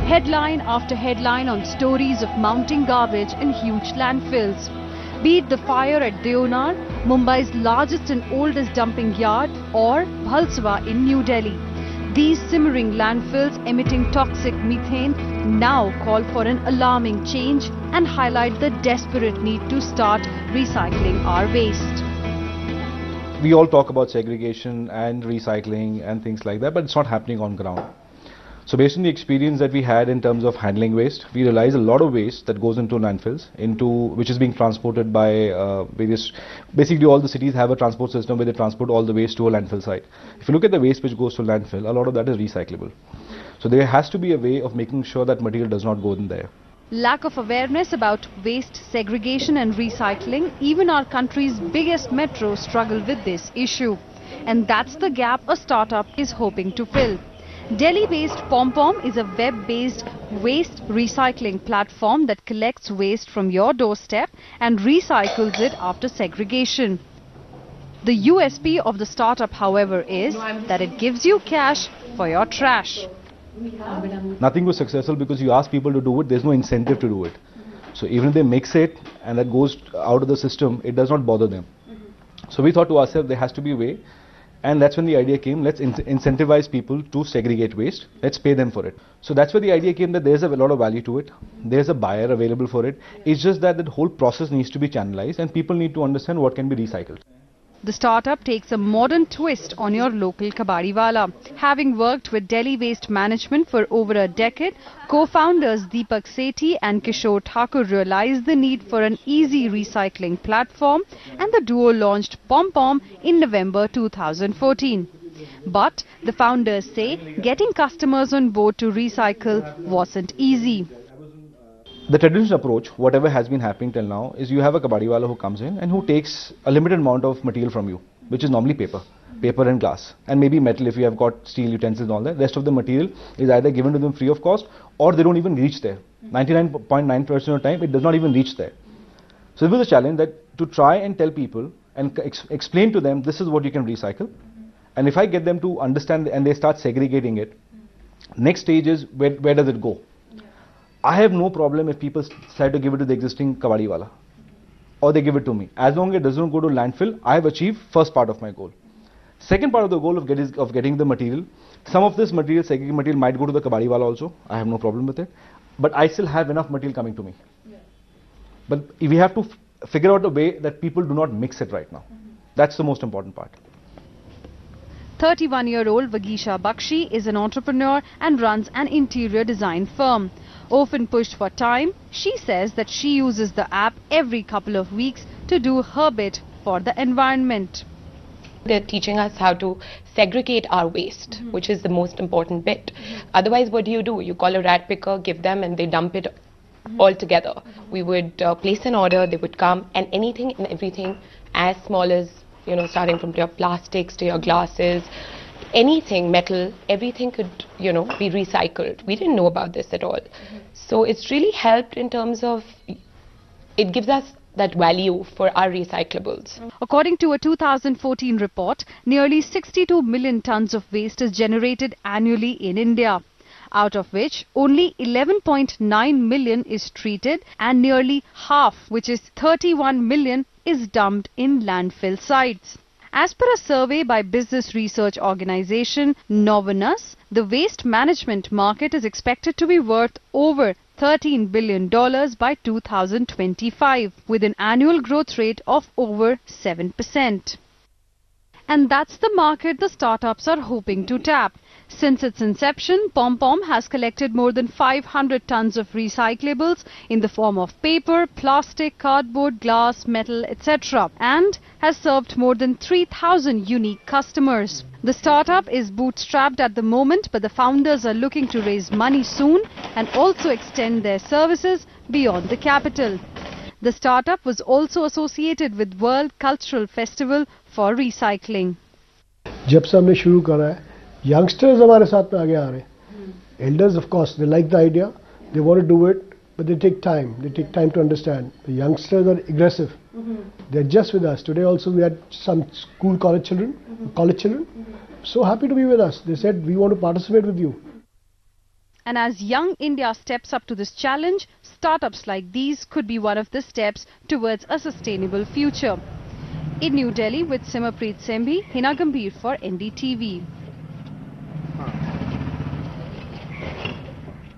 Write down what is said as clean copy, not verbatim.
Headline after headline on stories of mounting garbage in huge landfills. Be it the fire at Deonar, Mumbai's largest and oldest dumping yard, or Bhalswa in New Delhi. These simmering landfills emitting toxic methane now call for an alarming change and highlight the desperate need to start recycling our waste. We all talk about segregation and recycling and things like that, but it's not happening on ground. So based on the experience that we had in terms of handling waste, we realized a lot of waste that goes into landfills, which is being transported by basically all the cities have a transport system where they transport all the waste to a landfill site. If you look at the waste which goes to landfill, a lot of that is recyclable. So there has to be a way of making sure that material does not go in there. Lack of awareness about waste segregation and recycling, even our country's biggest metros struggle with this issue. And that's the gap a startup is hoping to fill. Delhi-based Pom Pom is a web-based waste recycling platform that collects waste from your doorstep and recycles it after segregation. The USP of the startup, however, is that it gives you cash for your trash. Nothing was successful because you ask people to do it, there's no incentive to do it. So even if they mix it and that goes out of the system, it does not bother them. So we thought to ourselves, there has to be a way. And that's when the idea came, let's incentivize people to segregate waste, let's pay them for it. So that's where the idea came that there's a lot of value to it, there's a buyer available for it. It's just that the whole process needs to be channelized and people need to understand what can be recycled. The startup takes a modern twist on your local kabadiwala. Having worked with Delhi waste management for over a decade, co-founders Deepak Sethi and Kishore Thakur realized the need for an easy recycling platform, and the duo launched Pom Pom in November 2014. But the founders say getting customers on board to recycle wasn't easy. The traditional approach, whatever has been happening till now, is you have a kabadiwala who comes in and who takes a limited amount of material from you, which is normally paper and glass, and maybe metal if you have got steel utensils and all that. Rest of the material is either given to them free of cost or they don't even reach there. 99.9% of the time, it does not even reach there. So it was a challenge that to try and tell people and explain to them this is what you can recycle. And if I get them to understand and they start segregating it, next stage is where does it go? I have no problem if people decide to give it to the existing kabadiwala or they give it to me. As long as it doesn't go to landfill, I have achieved first part of my goal. Second part of the goal of getting the material, some of this material, segregated material might go to the kabadiwala also. I have no problem with it. But I still have enough material coming to me. Yeah. But we have to figure out a way that people do not mix it right now. That's the most important part. 31-year-old Vagisha Bakshi is an entrepreneur and runs an interior design firm. Often pushed for time, she says that she uses the app every couple of weeks to do her bit for the environment. They're teaching us how to segregate our waste, which is the most important bit. Otherwise, what do? You call a rat picker, give them, and they dump it all together. We would place an order, they would come, and anything and everything as small as, starting from your plastics to your glasses, anything, metal, everything could, be recycled. We didn't know about this at all. So it's really helped in terms of, it gives us that value for our recyclables. According to a 2014 report, nearly 62 million tons of waste is generated annually in India, out of which only 11.9 million is treated and nearly half, which is 31 million, is dumped in landfill sites. As per a survey by business research organization Novanus, the waste management market is expected to be worth over $13 billion by 2025, with an annual growth rate of over 7%. And that's the market the startups are hoping to tap. Since its inception, Pom Pom has collected more than 500 tons of recyclables in the form of paper, plastic, cardboard, glass, metal, etc. and has served more than 3,000 unique customers. The startup is bootstrapped at the moment, but the founders are looking to raise money soon and also extend their services beyond the capital. The startup was also associated with World Cultural Festival for Recycling. जब से हमने शुरू करा है, youngsters हमारे साथ में आगे आ रहे हैं. Elders, of course, they like the idea, they want to do it, but they take time. They take time to understand. The youngsters are aggressive. They're just with us. Today also we had some college children. So happy to be with us. They said, we want to participate with you. And as young India steps up to this challenge, startups like these could be one of the steps towards a sustainable future. In New Delhi with Simmerpreet Sembi, Hina Gambhir for NDTV.